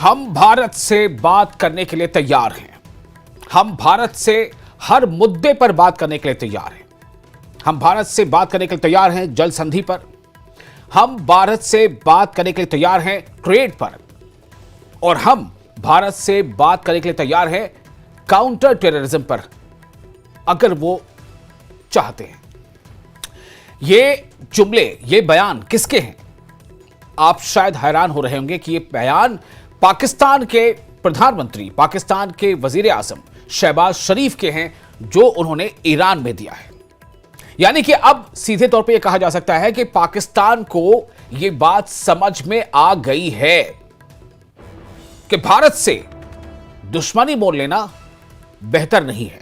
हम भारत से बात करने के लिए तैयार हैं। हम भारत से हर मुद्दे पर बात करने के लिए तैयार हैं। हम भारत से बात करने के लिए तैयार हैं जल संधि पर। हम भारत से बात करने के लिए तैयार हैं ट्रेड पर। और हम भारत से बात करने के लिए तैयार हैं काउंटर टेररिज्म पर, अगर वो चाहते हैं। ये जुमले, ये बयान किसके हैं? आप शायद हैरान हो रहे होंगे कि ये बयान पाकिस्तान के प्रधानमंत्री, पाकिस्तान के वजीर आजम शहबाज शरीफ के हैं, जो उन्होंने ईरान में दिया है। यानी कि अब सीधे तौर पे यह कहा जा सकता है कि पाकिस्तान को यह बात समझ में आ गई है कि भारत से दुश्मनी मोल लेना बेहतर नहीं है।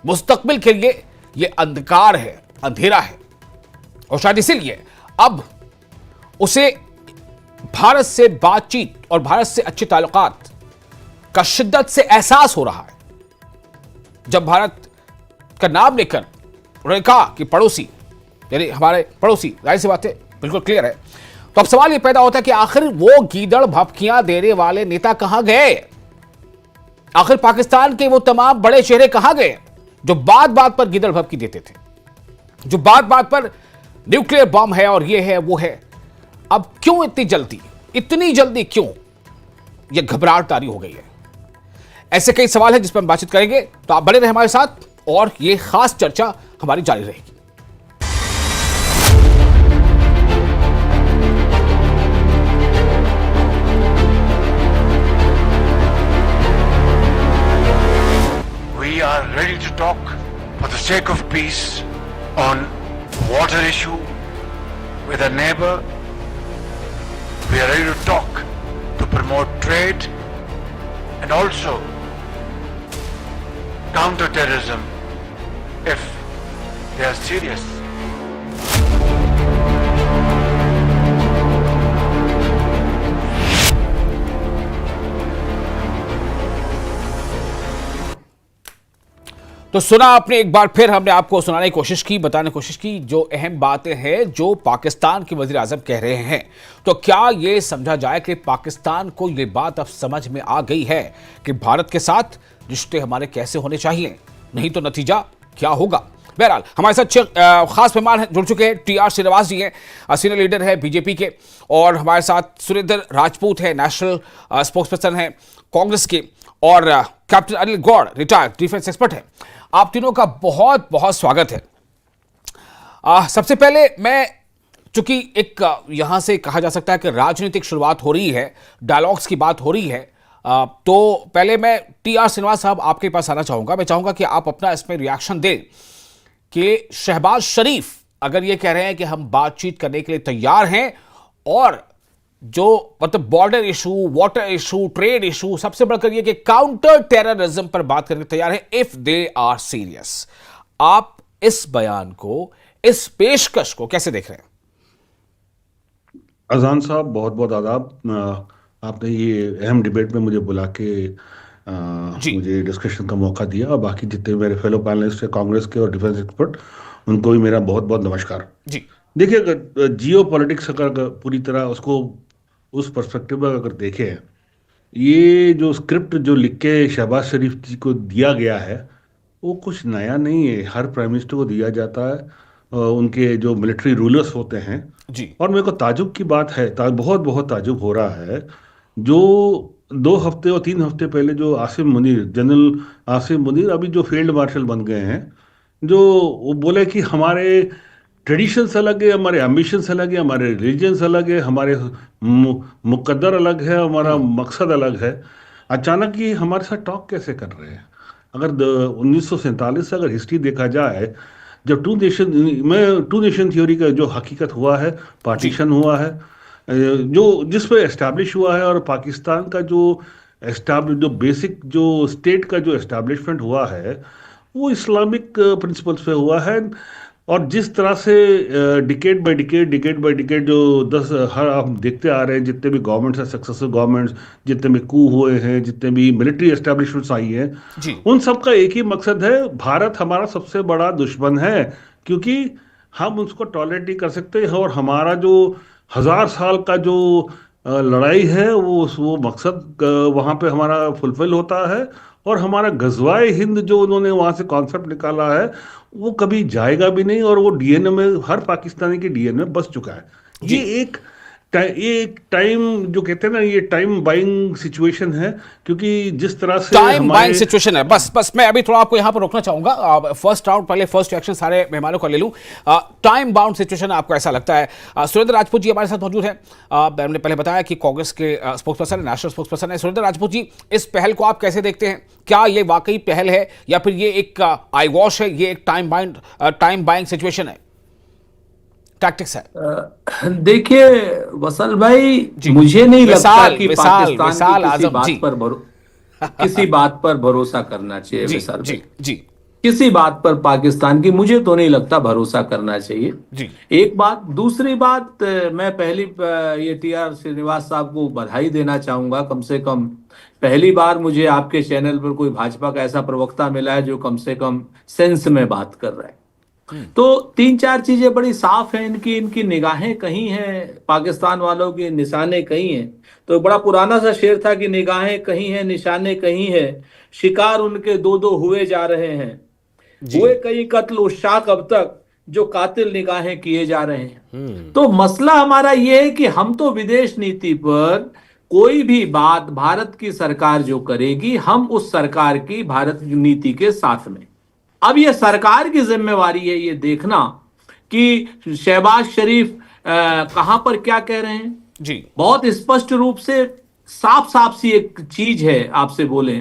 मुस्तकबिल के लिए यह अंधकार है, अंधेरा है। और शायद इसीलिए अब उसे भारत से बातचीत और भारत से अच्छे ताल्लुकात का शिद्दत से एहसास हो रहा है। जब भारत का नाम लेकर उन्होंने कहा कि पड़ोसी, यानी हमारे पड़ोसी, जाहिर सी बात है, बिल्कुल क्लियर है, तो अब सवाल यह पैदा होता है कि आखिर वो गीदड़ भभकियां देने वाले नेता कहां गए? आखिर पाकिस्तान के वो तमाम बड़े चेहरे कहां गए जो बात बात पर गीदड़ भभकी देते थे, जो बात बात पर न्यूक्लियर बम है और ये है वो है? अब क्यों इतनी जल्दी क्यों ये घबराहट तारी हो गई है? ऐसे कई सवाल हैं जिस पर हम बातचीत करेंगे, तो आप बने रहे हमारे साथ और ये खास चर्चा हमारी जारी रहेगी। We are ready to talk for the sake of peace on water issue with a neighbor. We are ready to talk to promote trade and also counter terrorism if they are serious. तो सुना आपने, एक बार फिर हमने आपको सुनाने की कोशिश की, बताने की कोशिश की जो अहम बातें हैं जो पाकिस्तान के वजीर आजम कह रहे हैं। तो क्या यह समझा जाए कि पाकिस्तान को यह बात अब समझ में आ गई है कि भारत के साथ रिश्ते हमारे कैसे होने चाहिए, नहीं तो नतीजा क्या होगा? बहरहाल हमारे साथ खास मेहमान जुड़ चुके हैं। टीआर श्रीनिवास जी हैं, सीनियर लीडर है बीजेपी के, और हमारे साथ सुरेंद्र राजपूत है, नेशनल स्पोक्स पर्सन है कांग्रेस के, और captain Anil Gaur, retired defence expert है। आप तीनों का बहुत बहुत स्वागत है। सबसे पहले मैं, चूंकि एक यहां से कहा जा सकता है कि राजनीतिक शुरुआत हो रही है, डायलॉग्स की बात हो रही है, तो पहले मैं टीआर श्रीनिवास साहब आपके पास आना चाहूंगा। मैं चाहूंगा कि आप अपना इसमें रिएक्शन दें कि शहबाज शरीफ अगर ये कह रहे हैं कि हम बातचीत करने के लिए तैयार हैं, और जो मतलब border issue, water issue, trade issue, सबसे बढ़कर ये कि काउंटर टेररिज्म पर बात करने तैयार है इफ दे आर सीरियस। आप इस बयान को, इस पेशकश को कैसे देख रहे हैं? अजान साहब, बहुत बहुत आदाब। आपने ये अहम डिबेट में मुझे बुला के मुझे डिस्कशन का मौका दिया, और बाकी जितने मेरे फेलो पैनलिस्ट हैं कांग्रेस के और डिफेंस एक्सपर्ट, उनको भी मेरा बहुत बहुत नमस्कार जी। देखिए, अगर जियो पॉलिटिक्स अगर पूरी तरह उसको उस पर्सपेक्टिव में अगर देखें, ये जो स्क्रिप्ट जो लिख के शहबाज शरीफ जी को दिया गया है वो कुछ नया नहीं है। हर प्राइम मिनिस्टर को दिया जाता है, उनके जो मिलिट्री रूलर्स होते हैं जी। और मेरे को ताजुब की बात है, बहुत बहुत ताजुब हो रहा है, जो 2 हफ्ते और 3 हफ्ते पहले जो आसिम मुनीर, जनरल आसिम मुनीर अभी जो फील्ड मार्शल बन गए हैं, जो वो बोले कि हमारे ट्रेडिशंस अलग है, हमारे एम्बिशंस अलग है, हमारे रिलीजन्स अलग है, हमारे मुकद्दर अलग है, हमारा मकसद अलग है। अचानक ही हमारे साथ टॉक कैसे कर रहे हैं? अगर 1947 से अगर हिस्ट्री देखा जाए, जब टू नेशन थ्योरी का जो हकीकत हुआ है, पार्टीशन हुआ है, जो जिस पे एस्टैब्लिश हुआ है, और पाकिस्तान का जो बेसिक जो स्टेट का जो एस्टैब्लिशमेंट हुआ है वो इस्लामिक प्रिंसिपल्स पे हुआ है। और जिस तरह से डिकेड बाय डिकेड जो 10 हर हम देखते आ रहे हैं, जितने भी गवर्नमेंट्स हैं, सक्सेसिव गवर्नमेंट्स, जितने भी कू हुए हैं, जितने भी मिलिट्री एस्टैब्लिशमेंट्स आई हैं, उन सब का एक ही मकसद है, भारत हमारा सबसे बड़ा दुश्मन है, क्योंकि हम उसको टॉलरेट नहीं कर सकते। और हमारा जो 1000 साल का जो लड़ाई है वो मकसद वहाँ पे हमारा फुलफिल होता है, और हमारा गजवाए हिंद जो उन्होंने वहाँ से कॉन्सेप्ट निकाला है वो कभी जाएगा भी नहीं, और वो डीएनए में, हर पाकिस्तानी के डीएनए में बस चुका है। जी ये एक टाइम जो कहते हैं ना, ये टाइम बाइंग सिचुएशन है, क्योंकि जिस तरह से टाइम बाइंग हमारे सिचुएशन है। बस मैं अभी थोड़ा आपको यहां पर रोकना चाहूंगा। फर्स्ट राउंड, पहले फर्स्ट रिएक्शन सारे मेहमानों का ले लूं। टाइम बाउंड सिचुएशन आपको ऐसा लगता है? सुरेंद्र राजपूत जी हमारे साथ मौजूद हैं। मैंने पहले बताया कि कांग्रेस के spokes person, national spokes person है सुरेंद्र राजपूत जी। इस पहल को आप कैसे देखते हैं? क्या ये वाकई पहल है या फिर ये एक आई वॉश है, ये एक टाइम बाइंग सिचुएशन है, टैक्टिक्स है? देखिए वसल भाई, मुझे नहीं लगता कि विशाल पाकिस्तान की आजम जी किसी बात पर भरोसा करना चाहिए। जी विशाल जी भाई, जी किसी बात पर पाकिस्तान की मुझे तो नहीं लगता भरोसा करना चाहिए। जी एक बात। दूसरी बात, मैं पहली ये टीआर श्रीनिवास साहब को बधाई देना चाहूंगा। कम से कम पहली बार मुझे आपके चैनल पर कोई भाजपा का ऐसा प्रवक्ता मिला है जो कम से कम सेंस में बात कर रहा है। तो तीन चार चीजें बड़ी साफ हैं इनकी। इनकी निगाहें कहीं हैं, पाकिस्तान वालों की निशाने कहीं हैं। तो बड़ा पुराना सा शेर था कि निगाहें कहीं हैं, निशाने कहीं हैं, शिकार उनके दो दो हुए जा रहे हैं, हुए कई कत्ल उस शाख अब तक जो कातिल निगाहें किए जा रहे हैं। तो मसला हमारा यह है कि हम तो विदेश नीति पर कोई भी बात भारत की सरकार जो करेगी, हम उस सरकार की भारत नीति के साथ में। अब यह सरकार की जिम्मेवारी है ये देखना कि शहबाज शरीफ कहां पर क्या कह रहे हैं। जी बहुत स्पष्ट रूप से साफ साफ सी एक चीज है, आपसे बोले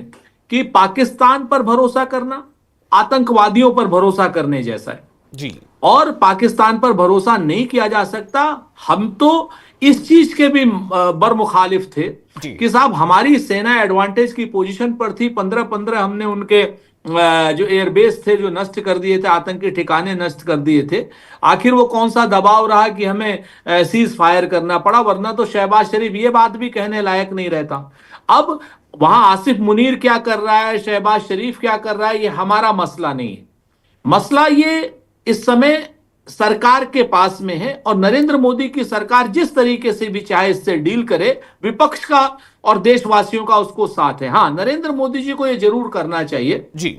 कि पाकिस्तान पर भरोसा करना आतंकवादियों पर भरोसा करने जैसा है जी। और पाकिस्तान पर भरोसा नहीं किया जा सकता। हम तो इस चीज के भी बरमुखालिफ थे कि साहब हमारी सेना एडवांटेज की पोजीशन पर थी। 15-15 हमने उनके जो एयरबेस थे जो नष्ट कर दिए थे, आतंकी ठिकाने नष्ट कर दिए थे। आखिर वो कौन सा दबाव रहा कि हमें सीज फायर करना पड़ा, वरना तो शहबाज शरीफ ये बात भी कहने लायक नहीं रहता। अब वहां आसिफ मुनीर क्या कर रहा है, शहबाज शरीफ क्या कर रहा है, ये हमारा मसला नहीं है। मसला ये इस समय सरकार के पास में है, और नरेंद्र मोदी की सरकार जिस तरीके से भी चाहे इससे डील करे, विपक्ष का और देशवासियों का उसको साथ है। हाँ, नरेंद्र मोदी जी को यह जरूर करना चाहिए जी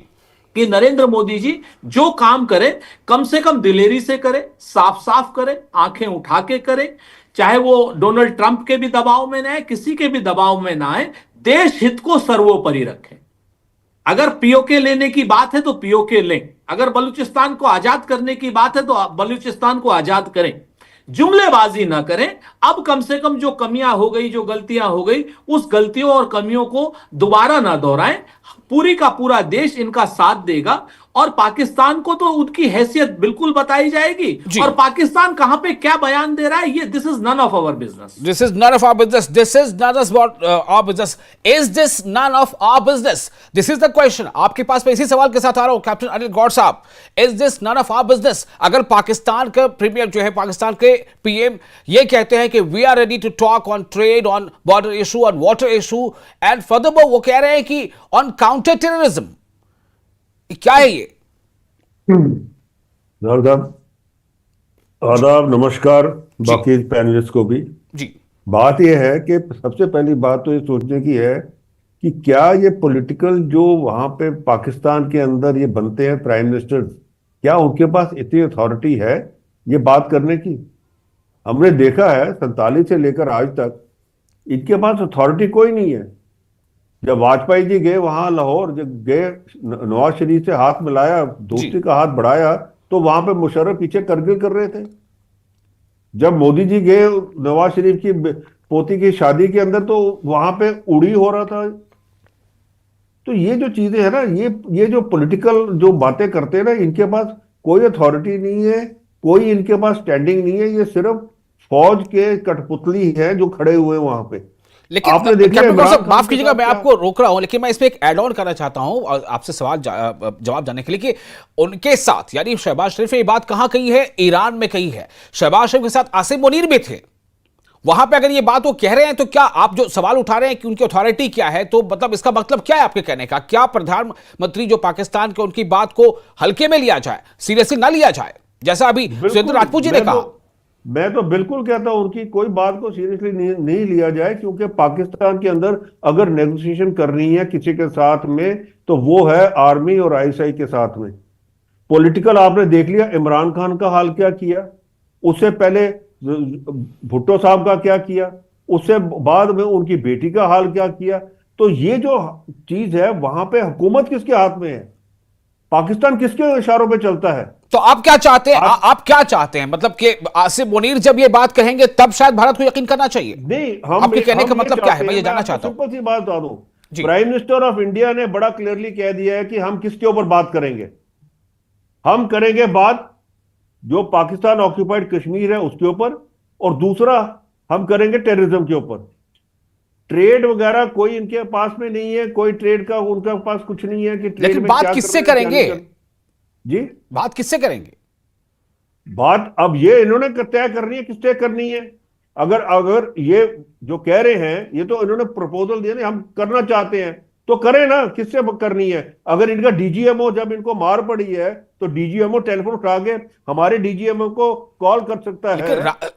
कि नरेंद्र मोदी जी जो काम करे कम से कम दिलेरी से करे, साफ साफ करे, आंखें उठा के करे। चाहे वो डोनाल्ड ट्रंप के भी दबाव में ना आए, किसी के भी दबाव में ना आए, देश हित को सर्वोपरि रखें। अगर पीओके लेने की बात है तो पीओके लें, अगर बलूचिस्तान को आजाद करने की बात है तो बलूचिस्तान को आजाद करें, जुमलेबाजी ना करें। अब कम से कम जो कमियां हो गई, जो गलतियां हो गई, उस गलतियों और कमियों को दोबारा ना दोहराएं। पूरी का पूरा देश इनका साथ देगा और पाकिस्तान को तो उनकी हैसियत बिल्कुल बताई जाएगी। और पाकिस्तान कहां पे क्या बयान दे रहा है, ये this is none of our business. This is none of our business. This is none of our business. Is this none of our business? This is the question. आपके पास मैं इसी सवाल के साथ आ रहा हूं कैप्टन अनिल गौड़ साहब। Is this none of our business? अगर पाकिस्तान का प्रीमियर जो है, पाकिस्तान के पीएम ये कहते हैं कि we are ready to talk on trade, on border issue, on water issue, and furthermore वो कह रहे हैं कि ऑन काउंटर टेररिज्म, क्या है ये? आदाब, नमस्कार बाकी पैनलिस्ट को भी जी। बात यह है कि सबसे पहली बात तो ये सोचने की है कि क्या ये पॉलिटिकल जो वहां पे पाकिस्तान के अंदर ये बनते हैं प्राइम मिनिस्टर, क्या उनके पास इतनी अथॉरिटी है ये बात करने की? हमने देखा है 47 से लेकर आज तक इनके पास अथॉरिटी कोई नहीं है। जब वाजपेयी जी गए वहां लाहौर, जब गए नवाज शरीफ से हाथ मिलाया, दोस्ती का हाथ बढ़ाया, तो वहां पे मुशर्रफ पीछे करगिल कर रहे थे। जब मोदी जी गए नवाज शरीफ की पोती की शादी के अंदर, तो वहां पे उड़ी हो रहा था। तो ये जो चीजें है ना, ये जो पॉलिटिकल जो बातें करते हैं ना, इनके पास कोई अथॉरिटी नहीं है, कोई इनके पास स्टैंडिंग नहीं है। ये सिर्फ फौज के कठपुतली है जो खड़े हुए वहां पे। लेकिन आपने देखा, माफ कीजिएगा मैं आपको रोक रहा हूं, लेकिन मैं इसमें एक ऐड ऑन करना चाहता हूं और आपसे सवाल जवाब जानने के लिए कि उनके साथ, यानी शहबाज शरीफ ने ये बात कहां कही है? ईरान में कही है। शहबाज शरीफ के साथ आसिफ मुनीर भी थे। वहां पे अगर ये बात वो कह रहे हैं, तो क्या आप जो सवाल उठा रहे हैं कि उनकी अथॉरिटी क्या है, तो मतलब इसका मतलब क्या है आपके कहने का? क्या प्रधानमंत्री जो पाकिस्तान के, उनकी बात को हल्के में लिया जाए, सीरियसली ना लिया जाए, जैसा अभी सुरेंद्र राजपूत जी ने कहा? मैं तो बिल्कुल कहता हूं उनकी कोई बात को सीरियसली नहीं लिया जाए, क्योंकि पाकिस्तान के अंदर अगर नेगोशिएशन करनी है किसी के साथ में तो वो है आर्मी और आईएसआई के साथ में। पॉलिटिकल आपने देख लिया इमरान खान का हाल क्या किया, उससे पहले भुट्टो साहब का क्या किया, उससे बाद में उनकी बेटी का हाल क्या किया। तो ये जो चीज है वहां पे हुकूमत किसके हाथ में है, पाकिस्तान किसके इशारों पे चलता है। तो आप क्या चाहते हैं? आप क्या चाहते हैं? मतलब कि आसिफ मुनीर जब ये बात कहेंगे तब शायद भारत को यकीन करना चाहिए? नहीं, हम आपके कहने का मतलब क्या है, मैं ये जानना आपको चाहता हूं। सिंपल सी बात बता दूं, जी। प्राइम मिनिस्टर ऑफ इंडिया ने बड़ा क्लियरली कह दिया है कि हम किसके ऊपर बात करेंगे। हम करेंगे बात जो पाकिस्तान ऑक्यूपाइड कश्मीर है उसके ऊपर, और दूसरा हम करेंगे टेररिज्म के ऊपर। ट्रेड वगैरह कोई इनके पास में नहीं है, कोई ट्रेड का उनका पास कुछ नहीं है कि ट्रेड लेकिन में बात क्या किससे करना है, क्या करेंगे? नहीं करना। जी, बात किससे करेंगे? बात अब ये इन्होंने तय करनी है किससे करनी है। अगर अगर ये जो कह रहे हैं, ये तो इन्होंने प्रपोजल दिया ना, हम करना चाहते हैं तो करें ना, किससे करनी है। अगर इनका डीजीएमओ जब इनको मार पड़ी है तो डीजीएमओ टेलीफोन उठा के हमारे डीजीएमओ को कॉल कर सकता है।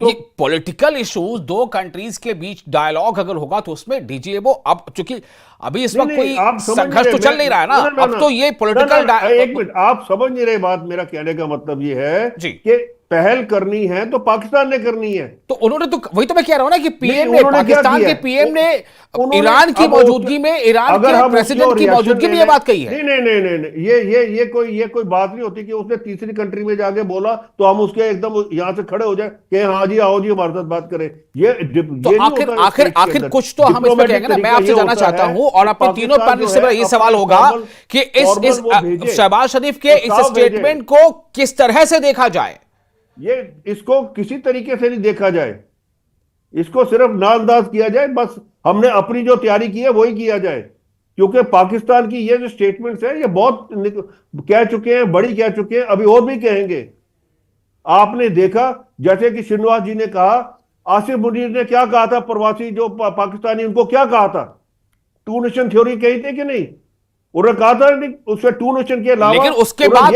ये पॉलिटिकल इश्यूज, दो कंट्रीज के बीच डायलॉग अगर होगा तो उसमें डीजीएमओ, अब चूंकि अभी इस वक्त कोई आप समझ संघर्ष तो चल नहीं रहा है ना, अब तो ये पॉलिटिकल। एक मिनट, आप समझ नहीं रहे बात। मेरा कहने का मतलब ये है जी। कि पहल करनी है तो पाकिस्तान ने करनी है। तो उन्होंने तो, वही तो मैं कह रहा हूं ना कि पीएम ने, उन्होंने क्या पाकिस्तान किया? के पीएम ने उन्होंने ईरान की मौजूदगी में, ईरान अगर के हम प्रेसिडेंट उसको की मौजूदगी में ये बात कही है। नहीं नहीं नहीं नहीं नहीं, ये कोई बात नहीं होती कि उसने तीसरी कंट्री में जाके बोला तो हम उसके एकदम यहां से खड़े हो जाए कि हाँ जी आओ जी हमारे साथ बात करें। तो आखिर कुछ तो हम इसमें कहेंगे ना। मैं आपसे जानना चाहता हूं, और आपके तीनों पैनल से मेरा ये सवाल होगा कि इस शहबाज शरीफ के इस स्टेटमेंट को किस तरह से देखा जाए। ये इसको किसी तरीके से नहीं देखा जाए, इसको सिर्फ नाअंदाज किया जाए। बस हमने अपनी जो तैयारी की है वही किया जाए, क्योंकि पाकिस्तान की ये जो स्टेटमेंट्स है ये बहुत कह चुके हैं, बड़ी कह चुके हैं, अभी और भी कहेंगे। आपने देखा जैसे कि श्रीनिवास जी ने कहा, आसिफ मुनीर ने क्या कहा था, प्रवासी जो पाकिस्तानी, उनको क्या कहा था, टू नेशन थ्योरी कही थी कि नहीं? उन्होंने कहा था नहीं, उसमें टू नेशन के अलावा। लेकिन उसके बाद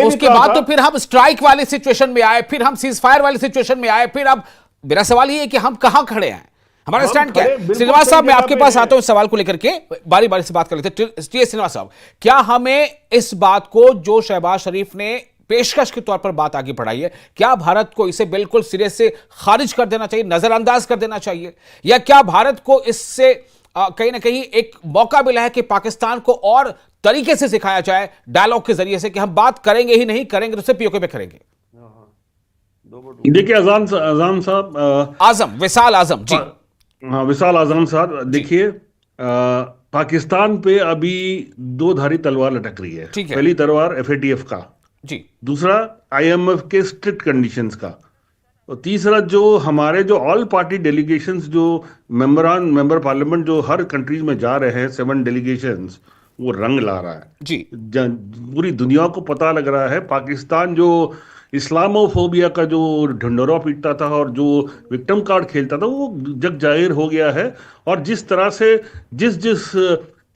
तो फिर हम स्ट्राइक वाले सिचुएशन में आए, फिर हम सीज फायर वाले सिचुएशन में आए, फिर अब मेरा सवाल ये है कि हम कहां खड़े हैं, हमारा स्टैंड क्या है? श्रीनिवास साहब, मैं आपके पास आता हूं इस सवाल को लेकर के, बारी बारी से बात कर लेते हैं। श्रीनिवास साहब, क्या हमें इस बात को जो शहबाज शरीफ ने पेशकश के तौर पर बात आगे बढ़ाई है, क्या भारत को इसे बिल्कुल सिरे से खारिज कर देना चाहिए, नजरअंदाज कर देना चाहिए, या क्या भारत को इससे कहीं ना कहीं एक मौका मिला है कि पाकिस्तान को और तरीके से सिखाया जाए डायलॉग के जरिए से कि हम बात करेंगे ही नहीं, करेंगे तो सिर्फ पीओके पे करेंगे? देखिए आजम साहब, आजम, विशाल आजम जी। हाँ, विशाल आजम साहब, देखिए पाकिस्तान पे अभी दो धारी तलवार लटक रही है। पहली तलवार एफएटीएफ का जी, दूसरा आईएमएफ के स्ट्रिक्ट कंडीशंस का, और तीसरा जो हमारे जो ऑल पार्टी डेलीगेशंस, जो मेंबर पार्लियामेंट जो हर कंट्रीज में जा रहे हैं, 7 डेलीगेशंस, वो रंग ला रहा है जी। पूरी दुनिया को पता लग रहा है पाकिस्तान जो इस्लामोफोबिया का जो ढंडोरा पीटता था और जो विक्टिम कार्ड खेलता था वो जग जाहिर हो गया है। और जिस तरह से जिस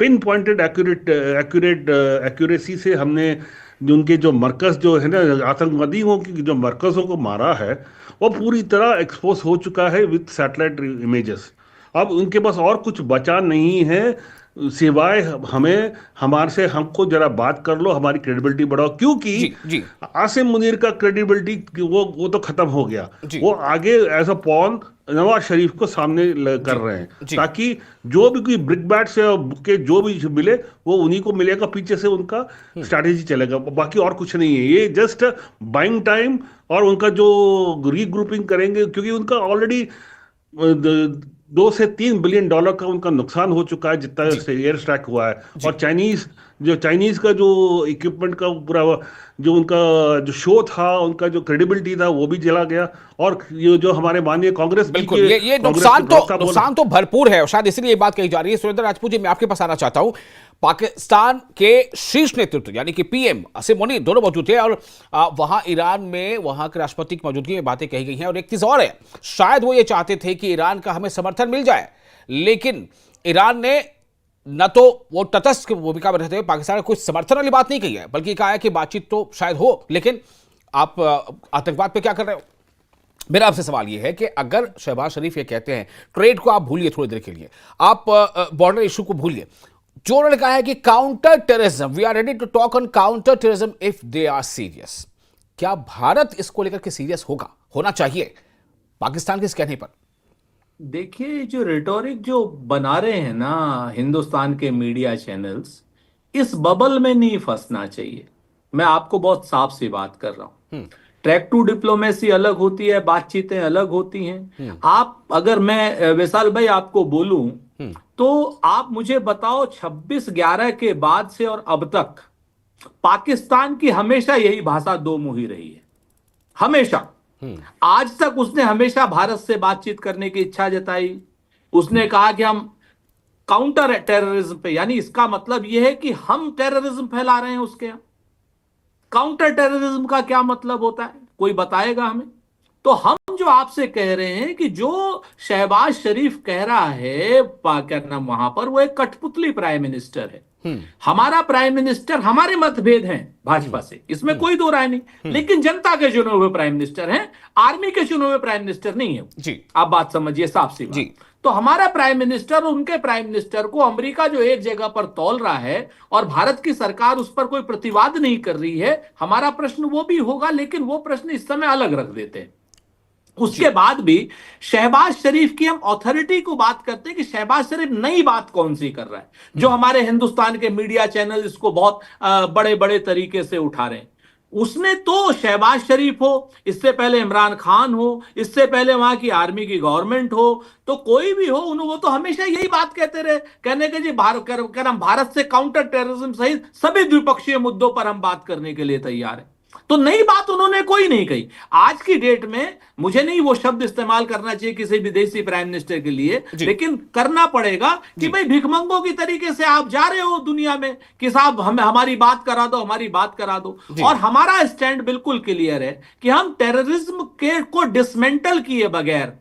पिन पॉइंटेड एक्यूरेसी से हमने उनके जो मरकज जो है ना, आतंकवादियों की जो मरकज़ों को मारा है, वो पूरी तरह एक्सपोज हो चुका है विद सैटेलाइट इमेजेस। अब उनके पास और कुछ बचा नहीं है सिवाय हमें हमारे से हमको जरा बात कर लो, हमारी क्रेडिबिलिटी बढ़ाओ, क्योंकि आसिम मुनीर का क्रेडिबिलिटी वो तो खत्म हो गया। वो आगे as a pawn Nawaz Sharif को सामने कर रहे हैं, ताकि जो भी कोई ब्रिक बैट से के जो भी मिले वो उन्हीं को मिलेगा, पीछे से उनका स्ट्रैटेजी चलेगा, बाकी और कुछ नहीं है। ये जस्ट बाइंग टाइम, और उनका जो रीग्रुपिंग करेंगे, क्योंकि उनका ऑलरेडी 2 से 3 बिलियन डॉलर का उनका नुकसान हो चुका है जितना एयर स्ट्राइक हुआ है। और चाइनीज का जो इक्विपमेंट का पूरा जो उनका जो शो था, उनका जो क्रेडिबिलिटी था, वो भी चला गया। और ये जो हमारे माननीय कांग्रेस, बिल्कुल ये नुकसान तो भरपूर है, और शायद इसलिए ये बात कही जा रही है। सुरेंद्र राजपूत जी, मैं आपके पास आना चाहता हूं। पाकिस्तान के शीर्ष नेतृत्व यानी कि पीएम आसिम मुनीर दोनों मौजूद थे, और वहां ईरान में वहां के राष्ट्रपति की मौजूदगी में बातें कही गई हैं। और एक चीज और है, शायद वो ये चाहते थे कि ईरान का हमें समर्थन मिल जाए, लेकिन ईरान ने न तो वो तटस्थ भूमिका में रहते हुए पाकिस्तान को कुछ समर्थन वाली बात नहीं कही है, बल्कि कहा है कि बातचीत तो शायद हो, लेकिन आप आतंकवाद पे क्या कर रहे हो, मेरा आपसे सवाल यह है कि अगर शहबाज शरीफ ये कहते हैं ट्रेड को आप भूलिए थोड़ी देर के लिए, आप बॉर्डर इशू को भूलिए, जो उन्होंने कहा है कि counter terrorism, we are ready to talk on counter terrorism if they are serious, क्या भारत इसको लेकर के सीरियस होगा, होना चाहिए पाकिस्तान के इस कहने पर? देखिए, जो रिटोरिक जो बना रहे हैं ना हिंदुस्तान के मीडिया चैनल्स, इस बबल में नहीं फंसना चाहिए। मैं आपको बहुत साफ सी बात कर रहा हूं। ट्रैक टू डिप्लोमेसी अलग होती है, बातचीतें अलग होती हैं। आप, अगर मैं विशाल भाई आपको बोलूं तो आप मुझे बताओ 26/11 के बाद से और अब तक पाकिस्तान की हमेशा यही भाषा दो मुही रही है, हमेशा। आज तक उसने हमेशा भारत से बातचीत करने की इच्छा जताई। उसने कहा कि हम काउंटर टेररिज्म पे, यानी इसका मतलब यह है कि हम टेररिज्म फैला रहे हैं उसके यहां। काउंटर टेररिज्म का क्या मतलब होता है, कोई बताएगा हमें? तो हम जो आपसे कह रहे हैं कि जो शहबाज शरीफ कह रहा है क्या नाम वहां पर, वो एक कठपुतली प्राइम मिनिस्टर है। हमारा प्राइम मिनिस्टर, हमारे मतभेद हैं भाजपा से, इसमें कोई दो राय नहीं, लेकिन जनता के चुने हुए प्राइम मिनिस्टर हैं, आर्मी के चुने हुए प्राइम मिनिस्टर नहीं है जी। आप बात समझिए साफ सी बात। तो हमारा प्राइम मिनिस्टर और उनके प्राइम मिनिस्टर को अमेरिका जो एक जगह पर तौल रहा है और भारत की सरकार उस पर कोई प्रतिवाद नहीं कर रही है, हमारा प्रश्न वो भी होगा, लेकिन वो प्रश्न इस समय अलग रख देते हैं। उसके बाद भी शहबाज शरीफ की हम अथॉरिटी को बात करते हैं कि शहबाज शरीफ नई बात कौन सी कर रहा है, जो हमारे हिंदुस्तान के मीडिया चैनल इसको बहुत बड़े बड़े तरीके से उठा रहे हैं। उसने तो शहबाज शरीफ हो, इससे पहले इमरान खान हो, इससे पहले वहां की आर्मी की गवर्नमेंट हो, तो कोई भी हो, वो तो हमेशा यही बात कहते रहे, कहने के जी भारत से काउंटर टेररिज्म सहित सभी द्विपक्षीय मुद्दों पर हम बात करने के लिए तैयार हैं। तो नई बात उन्होंने कोई नहीं कही। आज की डेट में मुझे नहीं वो शब्द इस्तेमाल करना चाहिए किसी विदेशी प्राइम मिनिस्टर के लिए, लेकिन करना पड़ेगा कि भाई भिखमंगों की तरीके से आप जा रहे हो दुनिया में कि साहब हमें हमारी बात करा दो, हमारी बात करा दो। और हमारा स्टैंड बिल्कुल क्लियर है कि हम टेररिज्म के को डिसमेंटल किए बगैर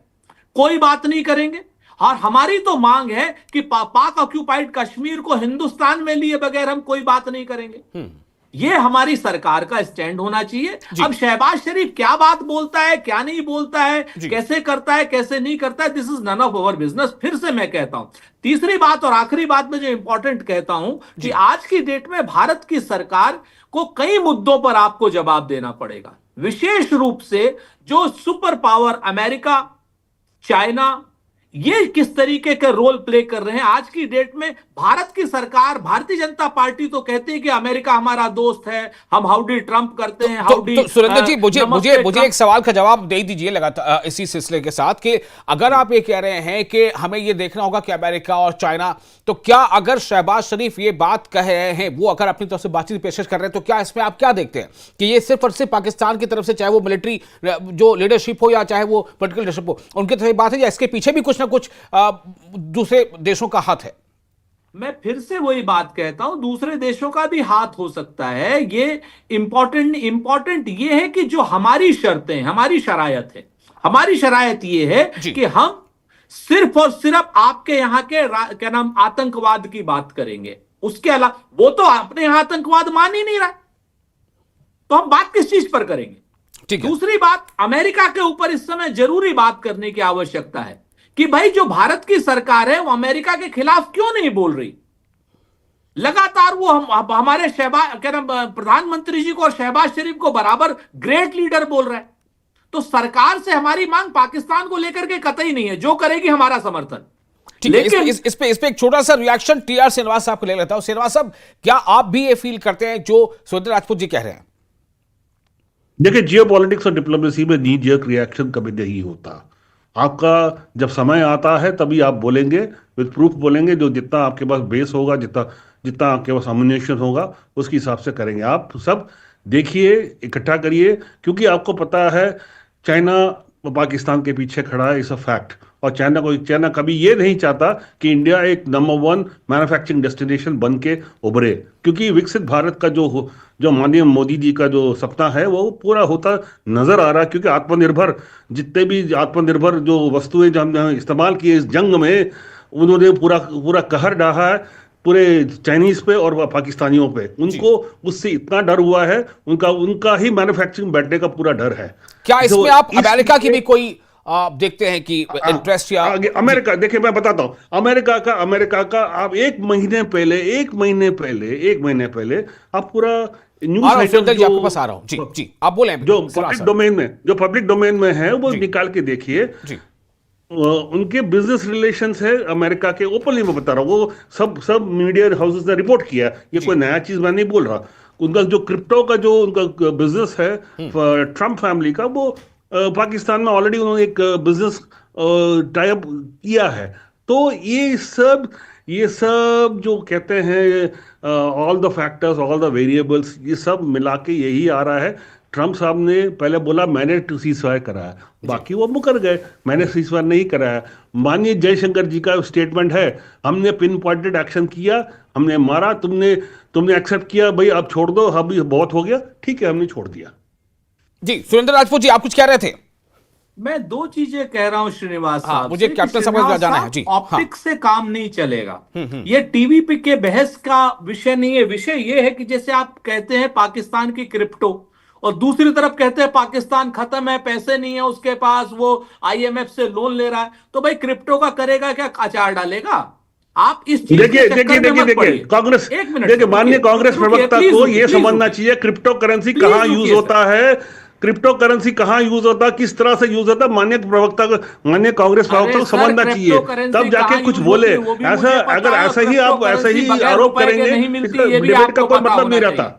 कोई बात नहीं करेंगे। और हमारी तो मांग है कि पाक ऑक्यूपाइड कश्मीर को हिंदुस्तान में लिए बगैर हम कोई बात नहीं करेंगे। ये हमारी सरकार का स्टैंड होना चाहिए। अब शहबाज शरीफ क्या बात बोलता है, क्या नहीं बोलता है, कैसे करता है, कैसे नहीं करता है, this is none of our business. फिर से मैं कहता हूं, तीसरी बात और आखिरी बात में जो इंपॉर्टेंट कहता हूं कि आज की डेट में भारत की सरकार को कई मुद्दों पर आपको जवाब देना पड़ेगा, विशेष रूप से जो सुपर पावर अमेरिका, चाइना, ये किस तरीके के रोल प्ले कर रहे हैं। आज की डेट में भारत की सरकार, भारतीय जनता पार्टी तो कहती है कि अमेरिका हमारा दोस्त है, हम हाउडी ट्रंप करते हैं, हाउडी। तो सुरेंद्र जी, मुझे एक सवाल का जवाब दे दीजिए लगातार इसी सिलसिले के साथ कि अगर आप ये कह रहे हैं कि हमें ये देखना होगा कि अमेरिका और चाइना, तो क्या अगर शहबाज शरीफ ये बात कह रहे हैं, वो अगर अपनी तरफ से बातचीत की पेशकश कर रहे हैं, तो क्या इसमें आप क्या देखते हैं कि ये सिर्फ और सिर्फ पाकिस्तान की तरफ से, चाहे वो मिलिट्री जो लीडरशिप हो या चाहे वो पोलिटिकल लीडरशिप हो, उनकी तरफ बात है, या इसके पीछे भी कुछ ना कुछ दूसरे देशों का हाथ है? मैं फिर से वही बात कहता हूं, दूसरे देशों का भी हाथ हो सकता है। ये इंपॉर्टेंट ये है कि जो हमारी शर्तें, हमारी शरायत है, हमारी शरायत ये है कि हम सिर्फ और सिर्फ आपके यहां के क्या नाम आतंकवाद की बात करेंगे। उसके अलावा वो तो अपने यहां आतंकवाद मान ही नहीं रहा, तो हम बात किस चीज पर करेंगे? दूसरी बात, अमेरिका के ऊपर इस समय जरूरी बात करने की आवश्यकता है कि भाई जो भारत की सरकार है वो अमेरिका के खिलाफ क्यों नहीं बोल रही। लगातार वो हमारे प्रधानमंत्री जी को और शहबाज शरीफ को बराबर ग्रेट लीडर बोल रहा है। तो सरकार से हमारी मांग पाकिस्तान को लेकर के कतई नहीं है, जो करेगी हमारा समर्थन। लेकिन इस पे एक छोटा सा रिएक्शन टीआर श्रीनिवास साहब को ले लेता हूं। श्रीनिवास साहब, क्या आप भी ये फील करते हैं जो सुरेंद्र राजपूत जी कह रहे हैं? देखिए, जियोपॉलिटिक्स और डिप्लोमेसी में नी जर्क रिएक्शन कभी नहीं होता। आपका जब समय आता है तभी आप बोलेंगे, विद प्रूफ बोलेंगे, जो जितना आपके पास बेस होगा, जितना आपके पास अम्युनिशन होगा, उसके हिसाब से करेंगे। आप सब देखिए, इकट्ठा करिए, क्योंकि आपको पता है चाइना पाकिस्तान के पीछे खड़ा है, इस अ फैक्ट। और चाइना कभी ये नहीं चाहता कि इंडिया एक नंबर 1 मैन्युफैक्चरिंग डेस्टिनेशन बन के उभरे, क्योंकि विकसित भारत का जो माननीय मोदी जी का जो सपना है वो पूरा होता नजर आ रहा है। क्योंकि आत्मनिर्भर, जितने भी आत्मनिर्भर जो वस्तुएं जो हमने इस्तेमाल की इस जंग में, उन्होंने पूरा कहर डाहा है। पूरे चाइनीज पे और पाकिस्तानियों पे, उनको उससे इतना डर हुआ है, उनका ही मैन्युफैक्चरिंग बैठने का पूरा डर है। क्या इसमें आप अमेरिका की भी कोई आप देखते हैं कि इंटरेस्ट या अमेरिका, देखिए मैं बताता हूं, अमेरिका का आप एक महीने पहले आप पूरा न्यूज आइटम आपके पास आ रहा हूं, जी आप बोले, जो पब्लिक डोमेन में है वो निकाल के देखिए। उनके बिजनेस रिलेशंस है अमेरिका के, ओपनली मैं बता रहा हूँ, वो सब मीडिया हाउसेस ने रिपोर्ट किया, ये कोई नया चीज मैं नहीं बोल रहा। उनका जो क्रिप्टो का जो उनका बिजनेस है ट्रम्प फैमिली का, वो पाकिस्तान में ऑलरेडी उन्होंने एक बिजनेस टाई अप किया है। तो ये सब जो कहते हैं all the factors, all the variables, ये सब मिला के यही आ रहा है। ट्रम्प साहब ने पहले बोला मैंने सीजफायर कराया, बाकी वो मुकर गए, मैंने सीजफायर नहीं कराया। माननीय जयशंकर जी का स्टेटमेंट है, हमने पिन पॉइंटेड एक्शन किया, हमने मारा, तुमने एक्सेप्ट किया, भाई अब छोड़ दो, अभी बहुत हो गया, ठीक है, हमने छोड़ दिया। जी सुरेंद्र राजपूत जी, आप कुछ कह रहे थे? मैं दो चीजें कह रहा हूं श्रीनिवास साहब, मुझे कैप्टन साहब जाना है जी। ऑप्टिक्स से काम नहीं चलेगा, ये टीवी के बहस का विषय नहीं है। विषय ये है कि जैसे आप कहते हैं पाकिस्तान की क्रिप्टो, और दूसरी तरफ कहते हैं पाकिस्तान खत्म है, पैसे नहीं है उसके पास, वो IMF से लोन ले रहा है, तो भाई क्रिप्टो का करेगा क्या, अचार डालेगा? आप इस चीज देखिए कांग्रेस, देखिए माननीय कांग्रेस प्रवक्ता को यह समझना चाहिए क्रिप्टो करेंसी कहां यूज होता है, क्रिप्टो करेंसी कहां यूज होता है, किस तरह से यूज होता है, माननीय कांग्रेस प्रवक्ता को समझना चाहिए, तब जाके कुछ बोले। ऐसा अगर ऐसा ही आरोप करेंगे, डिबेट का कोई मतलब नहीं रहता।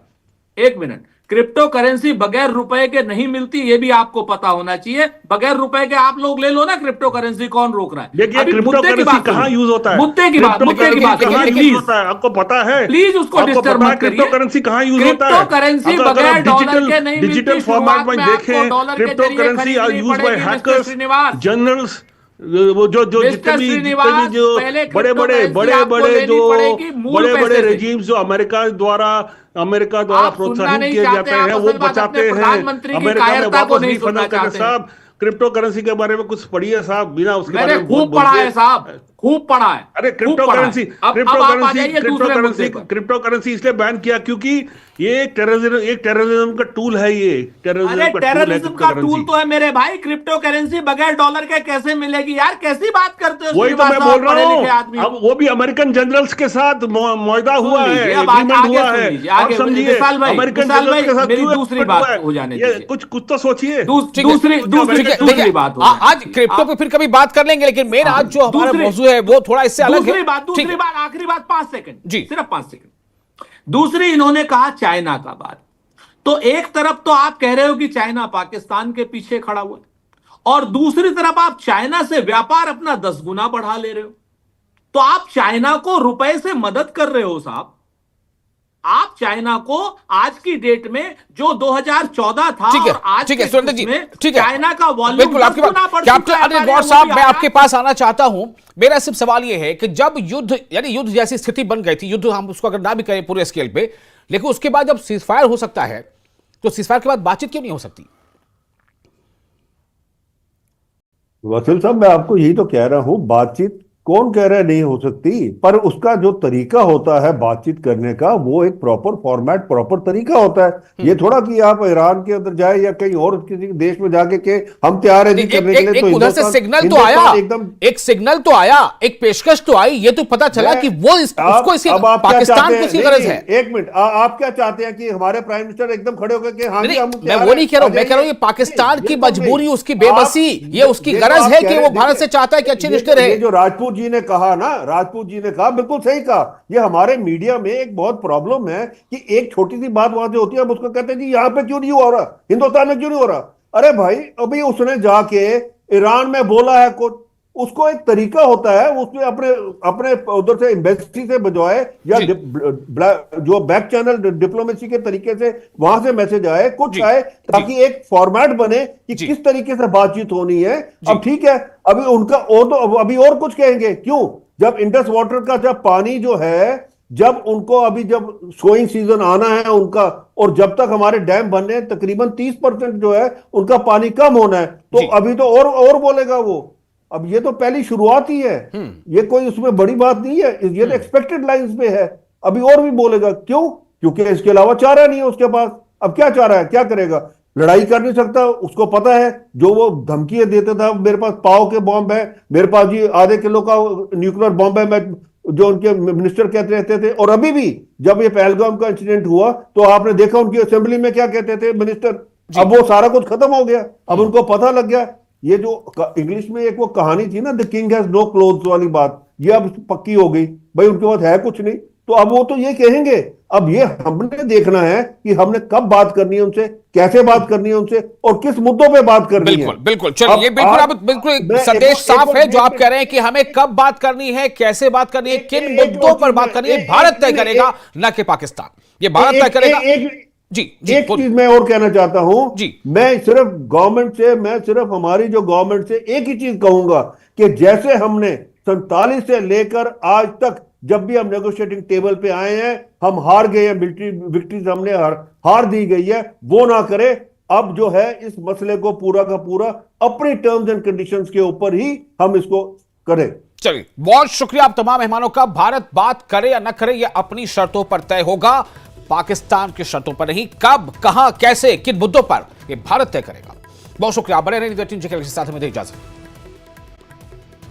एक मिनट, क्रिप्टो करेंसी बगैर रुपए के नहीं मिलती, ये भी आपको पता होना चाहिए। बगैर रुपए के आप लोग ले लो ना क्रिप्टो करेंसी, कौन रोक रहा है? देखिए क्रिप्टो करेंसी कहां यूज होता है, मुद्दे की बात कहां यूज होता है आपको पता है? प्लीज उसको डिस्टर्ब मत करिए। क्रिप्टो करेंसी कहां यूज होता है? क्रिप्टो करेंसी बगैर डॉलर के नहीं मिलती। डिजिटल फॉर्मेट में देखें, cryptocurrency are used by hackers, generals, वो जो जितने भी जो बड़े रेजिम्स जो अमेरिका द्वारा प्रोत्साहित किए जाते हैं, वो बचाते हैं, अमेरिका में वापस नहीं फंसा करते। साहब क्रिप्टो करेंसी के बारे में कुछ पढ़िए साहब, बिना उसके बारे में खूब पढ़ा है साहब, खूब पढ़ा है। अरे क्रिप्टो करेंसी इसलिए बैन किया क्योंकि ये टेररिज्म का टूल है, ये टेररिज्म का टूल तो है मेरे भाई। क्रिप्टो करेंसी बगैर डॉलर के कैसे मिलेगी यार, कैसी बात करते हो? वही तो मैं बोल रहा हूँ, अब वो भी अमेरिकन जनरल्स के साथ मुआहदा हुआ है, एग्रीमेंट हुआ है, आप समझिए अमेरिकन जनरल्स के साथ दूसरी बात हो जाने दीजिए, कुछ तो सोचिए। दूसरी बात आज क्रिप्टो पे फिर कभी बात कर लेंगे, लेकिन मेन आज जो हमारा मौजू है वो थोड़ा इससे अलग है। दूसरी बात, आखिरी बात, 5 सेकंड जी, सिर्फ 5 सेकंड। दूसरी, इन्होंने कहा चाइना का बात, तो एक तरफ तो आप कह रहे हो कि चाइना पाकिस्तान के पीछे खड़ा हुआ है, और दूसरी तरफ आप चाइना से व्यापार अपना 10 गुना बढ़ा ले रहे हो। तो आप चाइना को रुपए से मदद कर रहे हो साहब। आप चाइना को आज की डेट में जो 2014 था और आज ठीक है सुरेंद्र जी, ठीक है, चाइना का वॉल्यूम बिल्कुल आपकी बात। कैप्टन अनिल गौर साहब, मैं आपके पास आना चाहता हूं। मेरा सिर्फ सवाल यह है कि जब युद्ध जैसी स्थिति बन गई थी, युद्ध हम उसको अगर ना भी करें पूरे स्केल पे, लेकिन उसके बाद जब सीजफायर हो सकता है, तो सीजफायर के बाद बातचीत क्यों नहीं हो सकती? वसील साहब, मैं आपको यही तो कह रहा हूं, बातचीत कौन कह रहा है नहीं हो सकती, पर उसका जो तरीका होता है बातचीत करने का, वो एक प्रॉपर फॉर्मेट, प्रॉपर तरीका होता है। ये थोड़ा कि आप ईरान के अंदर जाए या कहीं और किसी देश में जाके के हम तैयार है करने के लिए, तो उधर से सिग्नल तो आया, एक सिग्नल तो आया, एक पेशकश तो आई, ये तो पता चला कि वो उसको पाकिस्तान को गरज है। एक मिनट, आप क्या चाहते हैं कि हमारे प्राइम मिनिस्टर एकदम खड़े होकर के हाँ मैं वो नहीं कह रहा हूं, मैं कह रहा हूं ये पाकिस्तान की मजबूरी, उसकी बेबसी, ये उसकी गरज है कि वो भारत से चाहता है कि अच्छे रिश्ते रहे। जो राजपूत जी ने कहा ना, राजपूत जी ने कहा, बिल्कुल सही कहा। ये हमारे मीडिया में एक बहुत प्रॉब्लम है कि एक छोटी सी बात वहां से होती है, हम उसको कहते हैं जी यहाँ पे क्यों नहीं हो रहा, हिंदुस्तान में क्यों नहीं हो रहा। अरे भाई, अभी उसने जाके ईरान में बोला है कुछ, उसको एक तरीका होता है, उसने अपने उधर से एम्बेसी से बजाए या जो बैक चैनल डिप्लोमेसी के तरीके से वहां से मैसेज आए, कुछ आए, ताकि एक फॉर्मेट बने कि किस तरीके से बातचीत होनी है। अब ठीक है, अभी उनका अभी और कुछ कहेंगे क्यों? जब इंडस वाटर का जब पानी जो है, जब उनको अभी जब सोइंग सीजन आना है उनका, और जब तक हमारे डैम बनने तकरीबन 30% जो है उनका पानी कम होना है, तो अभी तो और बोलेगा वो। अब ये तो पहली शुरुआत ही है, ये कोई उसमें बड़ी बात नहीं है, ये तो एक्सपेक्टेड लाइंस पे है। अभी और भी बोलेगा, क्यों? क्योंकि इसके अलावा चारा नहीं है उसके पास। अब क्या चारा है, क्या करेगा? लड़ाई कर नहीं सकता, उसको पता है जो वो धमकियां देता था, मेरे पास पाव के बॉम्ब है, मेरे पास जी आधे किलो का न्यूक्लियर बॉम्ब है, मैं जो उनके मिनिस्टर कहते रहते थे। और अभी भी जब ये पहलगाम का इंसिडेंट हुआ तो आपने देखा उनकी असेंबली में क्या कहते थे मिनिस्टर। अब वो सारा कुछ खत्म हो गया, अब उनको पता लग गया। ये जो इंग्लिश में एक वो कहानी थी ना, the king has no clothes वाली बात, ये अब पक्की हो गई। भाई उनके पास है कुछ नहीं, तो अब वो तो ये कहेंगे। अब ये हमने देखना है कि हमने कब बात करनी है उनसे, कैसे बात करनी है उनसे, और किस मुद्दों पे बात करनी है। बिल्कुल बिल्कुल, चलिए बिल्कुल, अब बिल्कुल संदेश साफ है जो आप कह रहे हैं कि हमें कब बात करनी है, कैसे बात करनी है, किन मुद्दों पर बात करनी है, भारत तय करेगा, न कि पाकिस्तान। ये भारत तय करेगा। जी एक चीज मैं और कहना चाहता हूं, मैं सिर्फ हमारी जो गवर्नमेंट से एक ही चीज कहूंगा कि जैसे हमने 47 से लेकर आज तक जब भी हम नेगोशिएटिंग टेबल पे आए हैं, हम हार गए हैं, मिलिट्री विक्ट्रीज हमने हार दी गई है, वो ना करे। अब जो है इस मसले को पूरा का पूरा अपनी टर्म्स एंड कंडीशंस के ऊपर ही हम इसको करें। चलिए, बहुत शुक्रिया आप तमाम मेहमानों का। भारत बात करे या न करे, यह अपनी शर्तों पर तय होगा, पाकिस्तान की शर्तों पर नहीं। कब, कहां, कैसे, किन मुद्दों पर, यह भारत तय करेगा। बहुत शुक्रिया। बने रहिए 13 के साथ में, इजाजत।